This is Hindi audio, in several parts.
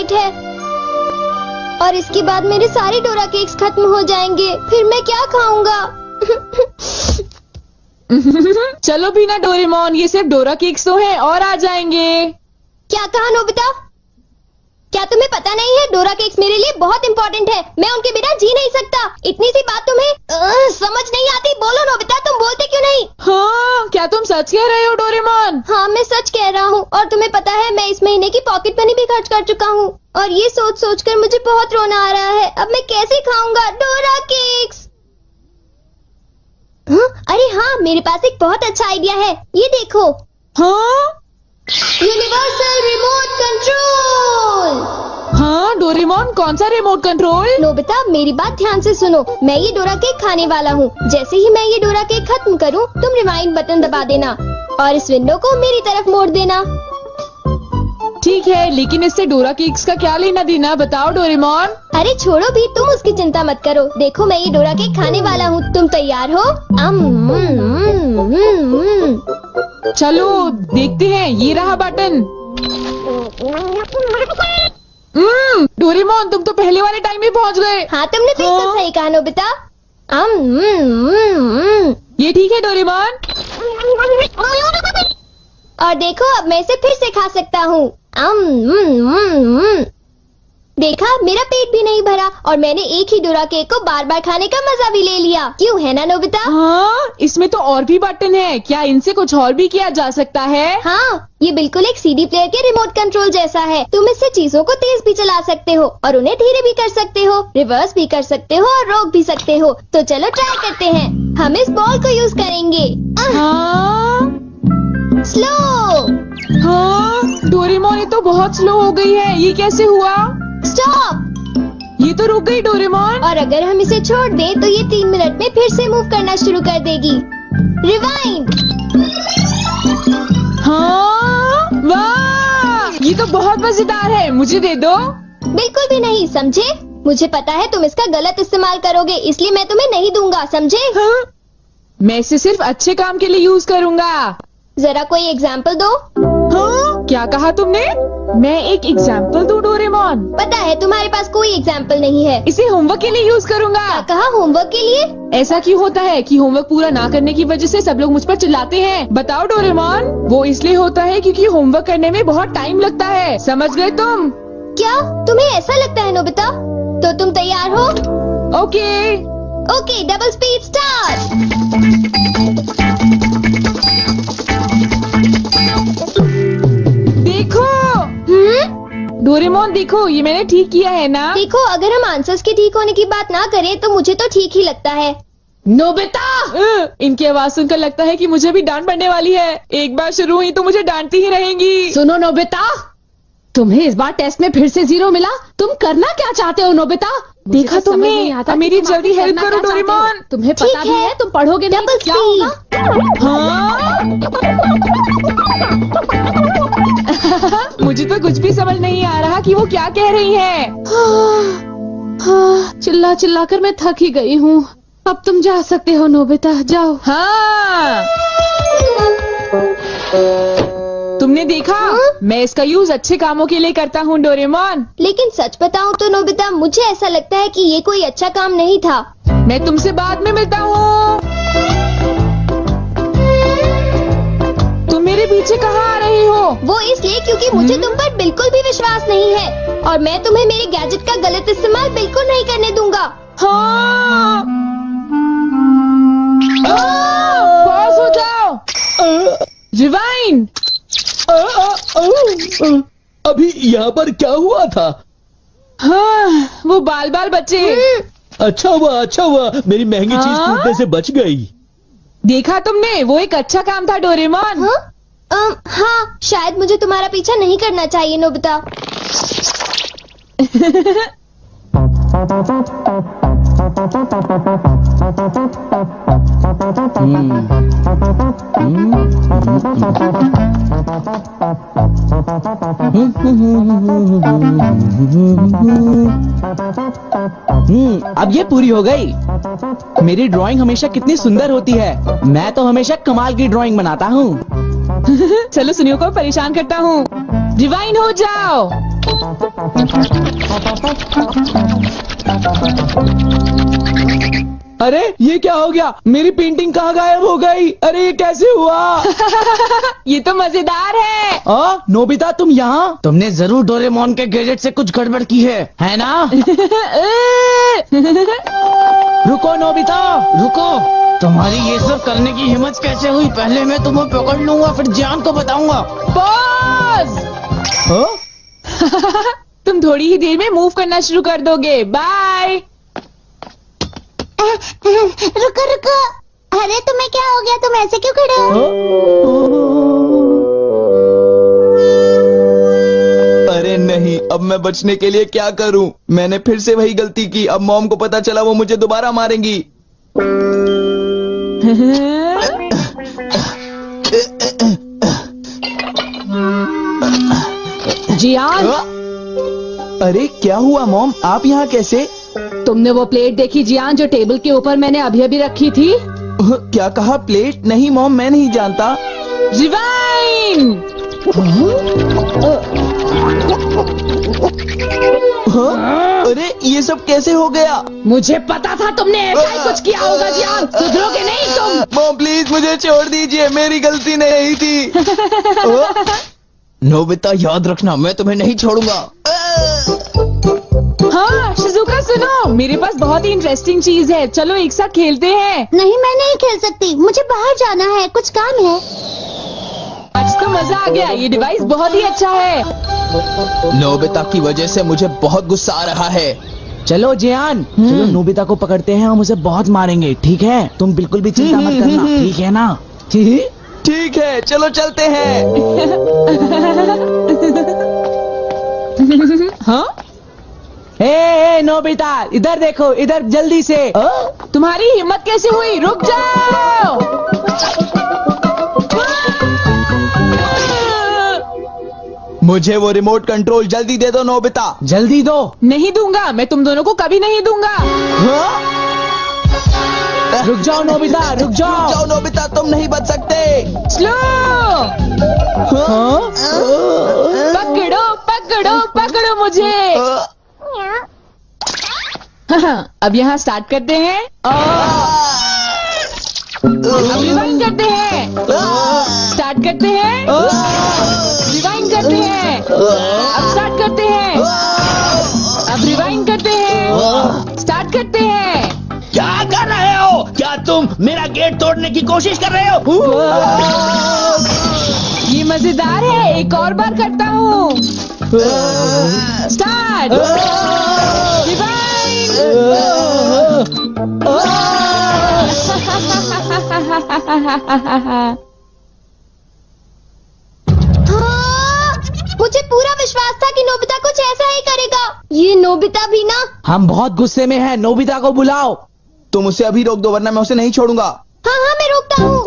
नाइट है और इसके बाद मेरे सारे डोरा केक्स खत्म हो जाएंगे। फिर मैं क्या खाऊंगा? चलो भी ना डोरेमोन, ये सिर्फ डोरा केक्स तो हैं और आ जाएंगे। क्या कहा नोबिता? क्या तुम्हें पता नहीं है डोरा केक्स मेरे लिए बहुत इम्पोर्टेंट है। मैं उनके बिना जी नहीं सकता। इतनी सी बात तुम्हें समझ नहीं आती? बोलो नोबिता, तुम बोलते क्यों नहीं? हाँ, क्या तुम सच कह रहे हो डोरेमोन? हाँ, मैं सच कह रहा हूँ। और तुम्हें पता है मैं इस महीने की पॉकेट मनी भी खर्च कर चुका हूँ और ये सोच सोच कर मुझे बहुत रोना आ रहा है। अब मैं कैसे खाऊंगा डोरा केक्स? अरे हाँ, मेरे पास एक बहुत अच्छा आइडिया है। ये देखो। हाँ, यूनिवर्सल रिमोट कंट्रोल। हाँ डोरेमोन, कौन सा रिमोट कंट्रोल? नोबिता, मेरी बात ध्यान से सुनो। मैं ये डोरा केक खाने वाला हूँ। जैसे ही मैं ये डोरा केक खत्म करूँ, तुम रिवाइंड बटन दबा देना और इस विंडो को मेरी तरफ मोड़ देना। ठीक है, लेकिन इससे डोरा केक्स का क्या लेना देना, बताओ डोरेमोन। अरे छोड़ो भी, तुम उसकी चिंता मत करो। देखो, मैं ये डोरा केक खाने वाला हूँ। तुम तैयार हो? चलो देखते हैं, ये रहा बटन। डोरेमोन, तुम तो पहले वाले टाइम में पहुँच गए। हाँ, तुमने बिल्कुल सही कहा नोबिता। ये ठीक है डोरेमोन। और देखो, अब मैं इसे फिर से खा सकता हूँ। देखा, मेरा पेट भी नहीं भरा और मैंने एक ही डोरा केक को बार बार खाने का मजा भी ले लिया। क्यों, है ना नोबिता? हाँ, इसमें तो और भी बटन है। क्या इनसे कुछ और भी किया जा सकता है? हाँ, ये बिल्कुल एक सीडी प्लेयर के रिमोट कंट्रोल जैसा है। तुम इससे चीजों को तेज भी चला सकते हो और उन्हें धीरे भी कर सकते हो, रिवर्स भी कर सकते हो और रोक भी सकते हो। तो चलो ट्राई करते हैं। हम इस बॉल को यूज करेंगे। स्लो। हाँ डोरेमोन, ये तो बहुत स्लो हो गई है। ये कैसे हुआ? स्टॉप। ये तो रुक गई डोरेमोन। और अगर हम इसे छोड़ दें तो ये 3 मिनट में फिर से मूव करना शुरू कर देगी। रिवाइंड। हाँ, वाह, ये तो बहुत मजेदार है। मुझे दे दो। बिल्कुल भी नहीं, समझे? मुझे पता है तुम इसका गलत इस्तेमाल करोगे, इसलिए मैं तुम्हें नहीं दूंगा, समझे? हाँ? मैं इसे सिर्फ अच्छे काम के लिए यूज करूँगा। जरा कोई एग्जाम्पल दो। हाँ? क्या कहा तुमने? मैं एक एग्जाम्पल दूं डोरेमोन? पता है तुम्हारे पास कोई एग्जाम्पल नहीं है। इसे होमवर्क के लिए यूज करूँगा। क्या कहा, होमवर्क के लिए? ऐसा क्यों होता है कि होमवर्क पूरा ना करने की वजह से सब लोग मुझ पर चिल्लाते हैं? बताओ डोरेमोन। वो इसलिए होता है क्योंकि होमवर्क करने में बहुत टाइम लगता है। समझ गए तुम? क्या तुम्हें ऐसा लगता है नोबिता? तो तुम तैयार हो? Okay. Okay, double speed start. देखो। डोरेमोन देखो, ये मैंने ठीक किया है ना? देखो, अगर हम आंसर्स के ठीक होने की बात ना करें तो मुझे तो ठीक ही लगता है। नोबिता, इनकी आवाज सुनकर लगता है कि मुझे भी डांट पड़ने वाली है। एक बार शुरू हुई तो मुझे डांटती ही रहेंगी। सुनो नोबिता, तुम्हें इस बार टेस्ट में फिर से 0 मिला। तुम करना क्या चाहते हो नोबिता? देखा तुमने? अब मेरी जल्दी हेल्प करो डोरेमोन। तुम्हें पता भी है तुम पढ़ोगे नहीं तो क्या होगा? हाँ? मुझे तो कुछ भी समझ नहीं आ रहा कि वो क्या कह रही है। चिल्ला चिल्ला कर मैं थक ही गई हूँ। अब तुम जा सकते हो नोबिता, जाओ। हाँ, तुमने देखा? मैं इसका यूज अच्छे कामों के लिए करता हूँ डोरेमोन। लेकिन सच बताऊँ तो नोबिता, मुझे ऐसा लगता है कि ये कोई अच्छा काम नहीं था। मैं तुमसे बाद में मिलता हूँ। तुम मेरे पीछे कहाँ आ रही हो? वो इसलिए क्योंकि मुझे तुम पर बिल्कुल भी विश्वास नहीं है और मैं तुम्हें मेरे गैजेट का गलत इस्तेमाल बिल्कुल नहीं करने दूंगा। हाँ। पॉज हो जाओ। रिवाइंड। अभी यहाँ पर क्या हुआ था? हाँ, वो बाल बाल बचे। अच्छा हुआ, मेरी महंगी चीज टूटने से बच गई। देखा तुमने? वो एक अच्छा काम था डोरेमोन। हाँ, शायद मुझे तुम्हारा पीछा नहीं करना चाहिए नोबिता। अब ये पूरी हो गई। मेरी ड्राइंग हमेशा कितनी सुंदर होती है। मैं तो हमेशा कमाल की ड्राइंग बनाता हूँ। चलो सुनियो को परेशान करता हूँ। रिवाइंड हो जाओ। अरे ये क्या हो गया? मेरी पेंटिंग कहाँ गायब हो गई? अरे ये कैसे हुआ? ये तो मजेदार है। नोबिता तुम यहाँ? तुमने जरूर डोरेमोन के गैजेट से कुछ गड़बड़ की है ना? रुको नोबिता, रुको। तुम्हारी ये सब करने की हिम्मत कैसे हुई? पहले मैं तुम्हें पकड़ लूंगा, फिर जान को बताऊंगा। पॉज। तुम थोड़ी ही देर में मूव करना शुरू कर दोगे। बाय। रुको रुको। अरे तुम्हें क्या हो गया? तुम ऐसे क्यों खड़े हो? अरे नहीं, अब मैं बचने के लिए क्या करूं? मैंने फिर से वही गलती की। अब मॉम को पता चला, वो मुझे दोबारा मारेंगी। जियान, अरे क्या हुआ मॉम? आप यहाँ कैसे? तुमने वो प्लेट देखी जियान जो टेबल के ऊपर मैंने अभी अभी रखी थी? क्या कहा? प्लेट? नहीं मॉम, मैं नहीं जानता। रिवाइन। अरे ये सब कैसे हो गया? मुझे पता था तुमने ऐसा ही कुछ किया होगा जियान। सुधरोगे नहीं तुम। मॉम प्लीज मुझे छोड़ दीजिए, मेरी गलती नहीं थी। नोबिता याद रखना, मैं तुम्हें नहीं छोड़ूंगा। हाँ शिजुका सुनो, मेरे पास बहुत ही इंटरेस्टिंग चीज है। चलो एक साथ खेलते हैं। नहीं, मैं नहीं खेल सकती। मुझे बाहर जाना है, कुछ काम है। आज तो मजा आ गया। ये डिवाइस बहुत ही अच्छा है। नोबिता की वजह से मुझे बहुत गुस्सा आ रहा है। चलो जियान, चलो नोबिता को पकड़ते हैं, हम उसे बहुत मारेंगे। ठीक है? तुम बिल्कुल भी चिंता मत करना, ठीक है ना? ठीक है, चलो चलते हैं। हाँ? ए नोबिता, इधर देखो, इधर जल्दी से। तुम्हारी हिम्मत कैसे हुई? रुक जाओ। मुझे वो रिमोट कंट्रोल जल्दी दे दो नोबिता। जल्दी दो। नहीं दूंगा, मैं तुम दोनों को कभी नहीं दूंगा। रुक जाओ नोबिता, रुक जाओ। जाओ नोबिता, तुम नहीं बच सकते। स्लो। पकड़ो पकड़ो पकड़ो मुझे। अब यहाँ स्टार्ट करते हैं। अब रिवाइंड करते हैं। स्टार्ट करते हैं। रिवाइंड करते हैं। अब स्टार्ट करते हैं। अब रिवाइंड करते हैं। स्टार्ट करते हैं। क्या कर रहे हो? क्या तुम मेरा गेट तोड़ने की कोशिश कर रहे हो? ये मजेदार है, एक और बार करता हूँ। स्टार्ट। रिवाइंड। मुझे पूरा विश्वास था कि नोबिता कुछ ऐसा ही करेगा। ये नोबिता भी ना। हम बहुत गुस्से में हैं, नोबिता को बुलाओ। तुम उसे अभी रोक दो, वरना मैं उसे नहीं छोड़ूंगा। हाँ हाँ, मैं रोकता हूँ।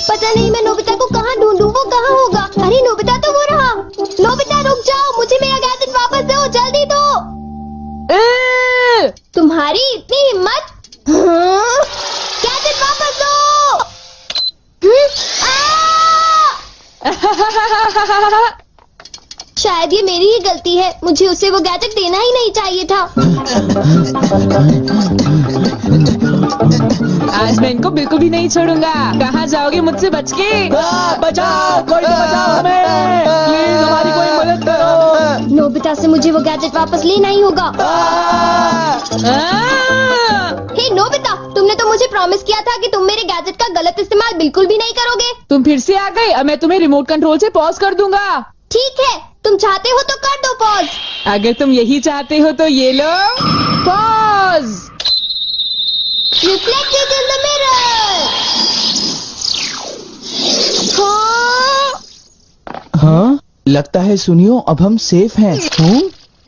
पता नहीं मैं नोबिता को कहाँ ढूंढूं, वो कहाँ होगा? अरे नोबिता तो वो रहा। नोबिता रुक जाओ, मुझे मेरा गैजेट वापस दो, जल्दी दो। तुम्हारी इतनी हिम्मत? गैजेट वापस दो। शायद ये मेरी ही गलती है, मुझे उसे वो गैजेट देना ही नहीं चाहिए था। आज मैं इनको बिल्कुल भी नहीं छोड़ूंगा। कहाँ जाओगे मुझसे बच के? बचाओ, कोई तो बचाओ हमें, प्लीज हमारी कोई मदद करो। नोबिता से मुझे वो गैजेट वापस लेना ही होगा। हे नोबिता, तुमने तो मुझे प्रॉमिस किया था कि तुम मेरे गैजेट का गलत इस्तेमाल बिल्कुल भी नहीं करोगे। तुम फिर से आ गए। अब मैं तुम्हें रिमोट कंट्रोल से पॉज कर दूंगा। ठीक है, तुम चाहते हो तो कर दो पॉज। अगर तुम यही चाहते हो तो ये लो pause. Reflected in the mirror. हाँ, लगता है सुनियो, अब हम सेफ हैं।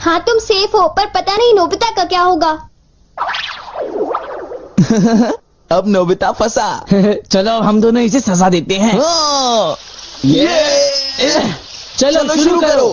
हाँ तुम सेफ हो, पर पता नहीं नोबिता का क्या होगा। अब नोबिता फंसा। चलो हम दोनों इसे सजा देते हैं। ये चलो शुरू करो।